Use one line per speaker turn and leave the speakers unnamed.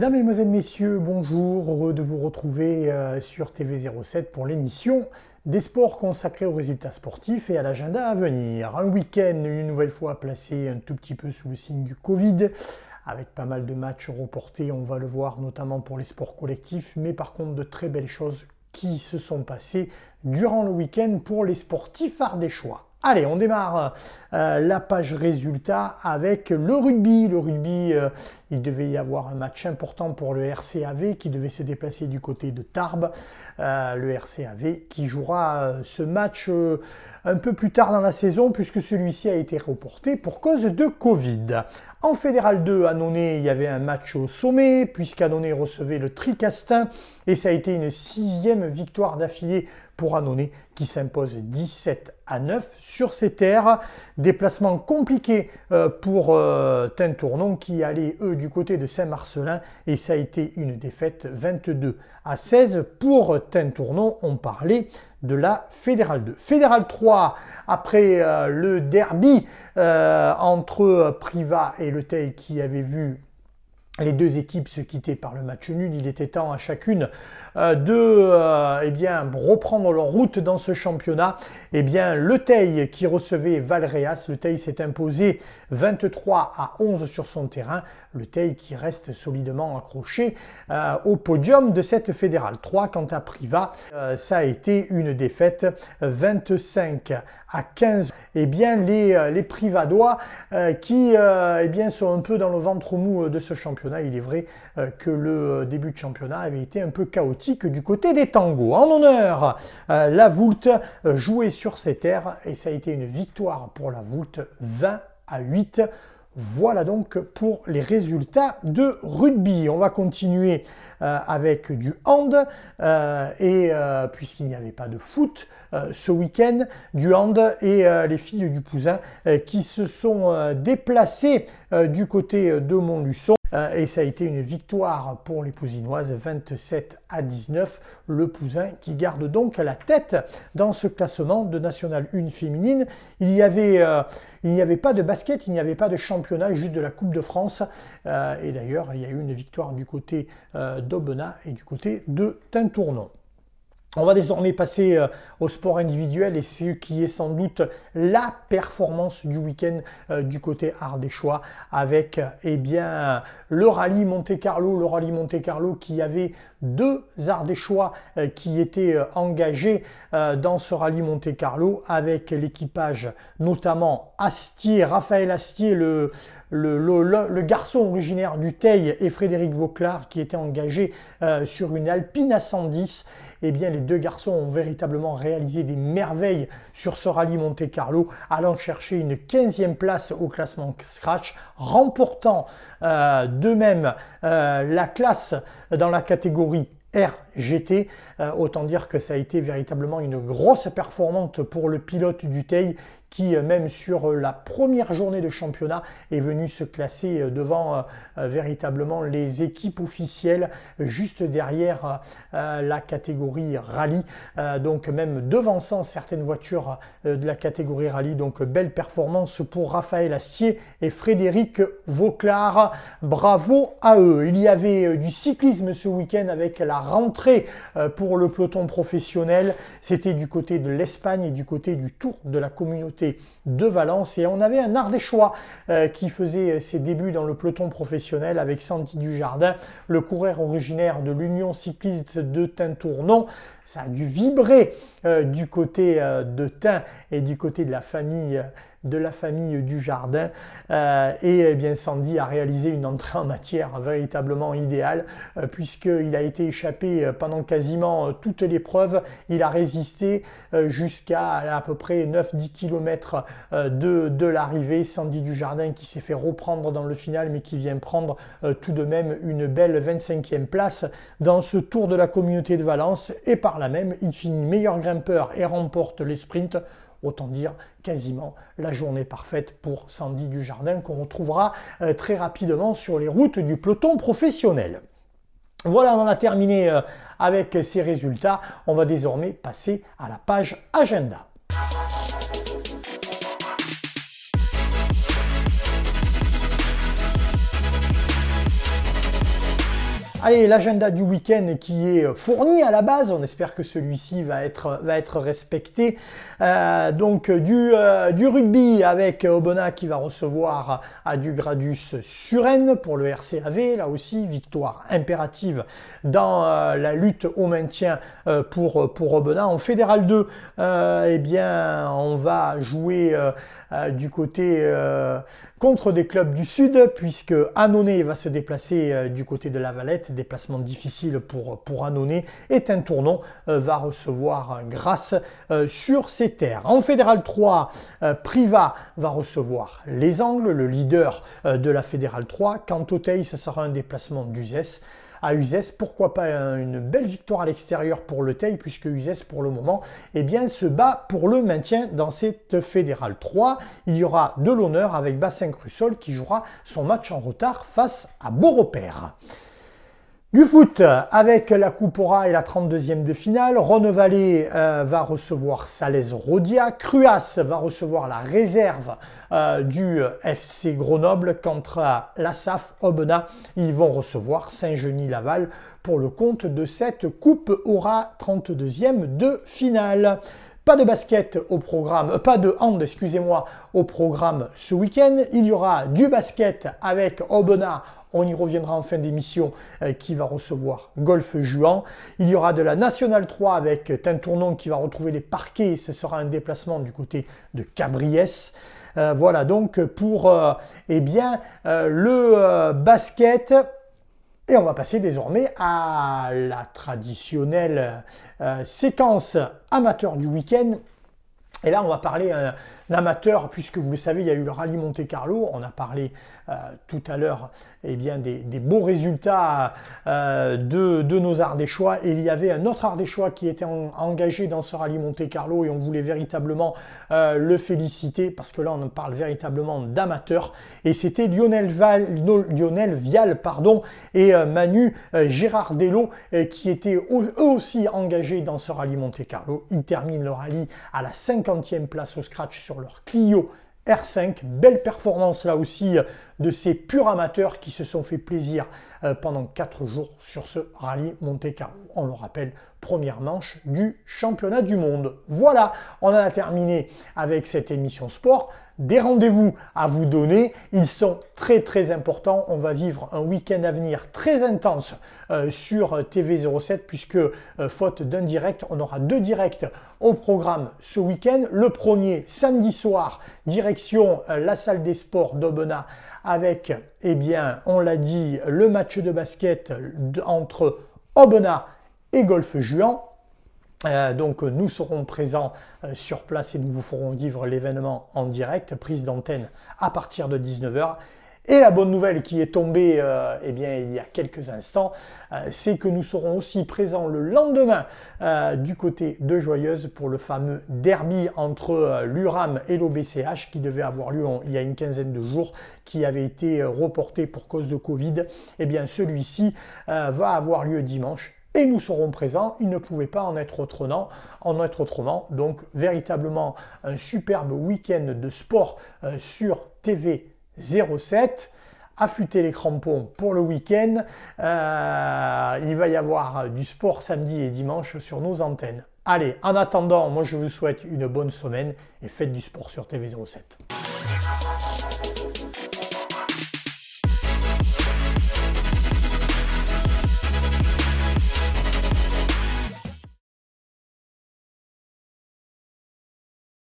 Mesdames, Mesdemoiselles, Messieurs, bonjour, heureux de vous retrouver sur TV07 pour l'émission des sports consacrés aux résultats sportifs et à l'agenda à venir. Un week-end une nouvelle fois placé un tout petit peu sous le signe du Covid, avec pas mal de matchs reportés, on va le voir notamment pour les sports collectifs, mais par contre de très belles choses qui se sont passées durant le week-end pour les sportifs ardéchois. Allez, on démarre la page résultats avec le rugby. Le rugby, il devait y avoir un match important pour le RCAV qui devait se déplacer du côté de Tarbes. Le RCAV qui jouera ce match un peu plus tard dans la saison puisque celui-ci a été reporté pour cause de Covid. En Fédéral 2, à Nonay, il y avait un match au sommet puisqu'Annonay recevait le Tricastin et ça a été une 6e victoire d'affilée pour Annonay qui s'impose 17-9 sur ses terres. Déplacement compliqué pour Tintournon qui allait eux du côté de Saint-Marcelin et ça a été une défaite 22-16 pour Tintournon. On parlait de la Fédérale 2. Fédérale 3, après le derby entre Privas et Le Teil qui avait vu les deux équipes se quitter par le match nul, il était temps à chacune de reprendre leur route dans ce championnat. Le Teil qui recevait Valréas, le Teil s'est imposé 23-11 sur son terrain. Le Teil qui reste solidement accroché au podium de cette Fédérale 3. Quant à Privas, ça a été une défaite 25-15. Les Privadois qui sont un peu dans le ventre mou de ce championnat. Il est vrai que le début de championnat avait été un peu chaotique du côté des tangos. En honneur, la Voulte jouait sur ses terres et ça a été une victoire pour la Voulte 20-8. Voilà donc pour les résultats de rugby. On va continuer avec du hand puisqu'il n'y avait pas de foot ce week-end, du hand et les filles du Pouzin qui se sont déplacées du côté de Montluçon. Et ça a été une victoire pour les Pouzinoises, 27-19. Le Pouzin qui garde donc la tête dans ce classement de National 1 féminine. Il n'y avait pas de basket, il n'y avait pas de championnat, juste de la Coupe de France. Et d'ailleurs, il y a eu une victoire du côté d'Aubenas et du côté de Tintournon. On va désormais passer au sport individuel et ce qui est sans doute la performance du week-end du côté ardéchois avec le rallye Monte-Carlo. Le rallye Monte-Carlo qui avait deux ardéchois qui étaient engagés dans ce rallye Monte-Carlo avec l'équipage notamment Astier, Raphaël Astier, le garçon originaire du Teil et Frédéric Vauclard qui étaient engagés sur une Alpine A110. Les deux garçons ont véritablement réalisé des merveilles sur ce rallye Monte-Carlo, allant chercher une 15e place au classement Scratch, remportant de même la classe dans la catégorie RGT. Autant dire que ça a été véritablement une grosse performance pour le pilote du Teil qui, même sur la première journée de championnat, est venu se classer devant véritablement les équipes officielles, juste derrière la catégorie rallye, donc même devançant certaines voitures de la catégorie rallye. Donc belle performance pour Raphaël Astier et Frédéric Vauclard. Bravo à eux. Il y avait du cyclisme ce week-end avec la rentrée pour le peloton professionnel. C'était du côté de l'Espagne et du côté du Tour de la Communauté de Valence et on avait un Ardéchois qui faisait ses débuts dans le peloton professionnel avec Sandy Dujardin, le coureur originaire de l'Union cycliste de Tintournon. Ça a dû vibrer du côté de Tain et du côté de la famille Dujardin. Sandy a réalisé une entrée en matière véritablement idéale puisqu'il a été échappé pendant quasiment toute l'épreuve. Il a résisté jusqu'à à peu près 9-10 km de l'arrivée. Sandy Dujardin qui s'est fait reprendre dans le final mais qui vient prendre tout de même une belle 25e place dans ce Tour de la Communauté de Valence et par là même il finit meilleur grimpeur et remporte les sprints. Autant dire quasiment la journée parfaite pour Sandy Dujardin qu'on retrouvera très rapidement sur les routes du peloton professionnel. Voilà, on en a terminé avec ces résultats. On va désormais passer à la page agenda. Allez, l'agenda du week-end qui est fourni à la base, on espère que celui-ci va être respecté. Donc du rugby avec Aubenas qui va recevoir à du Gradus Suresnes pour le RCAV, là aussi victoire impérative dans la lutte au maintien pour Aubenas. En Fédéral 2, eh bien on va jouer du côté contre des clubs du Sud, puisque Annonay va se déplacer du côté de La Valette, déplacement difficile pour Annonay, et Tintournon va recevoir Grasse sur ses terres. En Fédéral 3, Privas va recevoir Les Angles, le leader de la Fédéral 3. Quant au Teil, ce sera un déplacement d'Uzès. À Uzès, pourquoi pas une belle victoire à l'extérieur pour le Teil, puisque Uzès pour le moment eh bien, se bat pour le maintien dans cette Fédérale 3. Il y aura de l'honneur avec Bassin-Crussol qui jouera son match en retard face à Beaurepaire. Du foot avec la Coupora et la 32e de finale, Rhône-Vallée va recevoir Salaise-Rhodia, Cruas va recevoir la réserve du FC Grenoble contre la SAF Aubenas. Ils vont recevoir Saint-Genis-Laval pour le compte de cette Coupe Aura 32e de finale. Pas de basket au programme, pas de hand, excusez-moi, au programme ce week-end. Il y aura du basket avec Aubenas. On y reviendra en fin d'émission, qui va recevoir Golfe Juan. Il y aura de la Nationale 3 avec Tintournon qui va retrouver les parquets. Ce sera un déplacement du côté de Cabriès. Voilà donc pour le basket. Et on va passer désormais à la traditionnelle séquence amateur du week-end. Et là, on va parler d'un amateur, puisque vous le savez, il y a eu le rallye Monte-Carlo. On a parlé tout à l'heure eh bien, des beaux résultats de nos Ardéchois. Et il y avait un autre Ardéchois qui était engagé dans ce rallye Monte-Carlo et on voulait véritablement le féliciter parce que là, on parle véritablement d'amateur. Et c'était Lionel Vial et Manu Girardello qui étaient eux aussi engagés dans ce rallye Monte-Carlo. Ils terminent le rallye à la 50e place au scratch sur leur Clio R5, belle performance là aussi de ces purs amateurs qui se sont fait plaisir pendant 4 jours sur ce rallye Monte-Carlo. On le rappelle, première manche du championnat du monde. Voilà, on en a terminé avec cette émission sport. Des rendez-vous à vous donner, ils sont très importants. On va vivre un week-end à venir très intense sur TV07 puisque faute d'un direct, on aura 2 directs au programme ce week-end. Le premier samedi soir, direction la salle des sports d'Aubenas avec, eh bien, on l'a dit, le match de basket entre Aubenas et Golfe Juan. Donc nous serons présents sur place et nous vous ferons vivre l'événement en direct, prise d'antenne à partir de 19h. Et la bonne nouvelle qui est tombée eh bien, il y a quelques instants, c'est que nous serons aussi présents le lendemain du côté de Joyeuse pour le fameux derby entre l'URAM et l'OBCH qui devait avoir lieu il y a une quinzaine de jours, qui avait été reporté pour cause de Covid. Eh bien celui-ci va avoir lieu dimanche. Et nous serons présents, il ne pouvait pas en être autrement. Donc véritablement un superbe week-end de sport sur TV07. Affûtez les crampons pour le week-end. Il va y avoir du sport samedi et dimanche sur nos antennes. Allez, en attendant, moi je vous souhaite une bonne semaine et faites du sport sur TV07.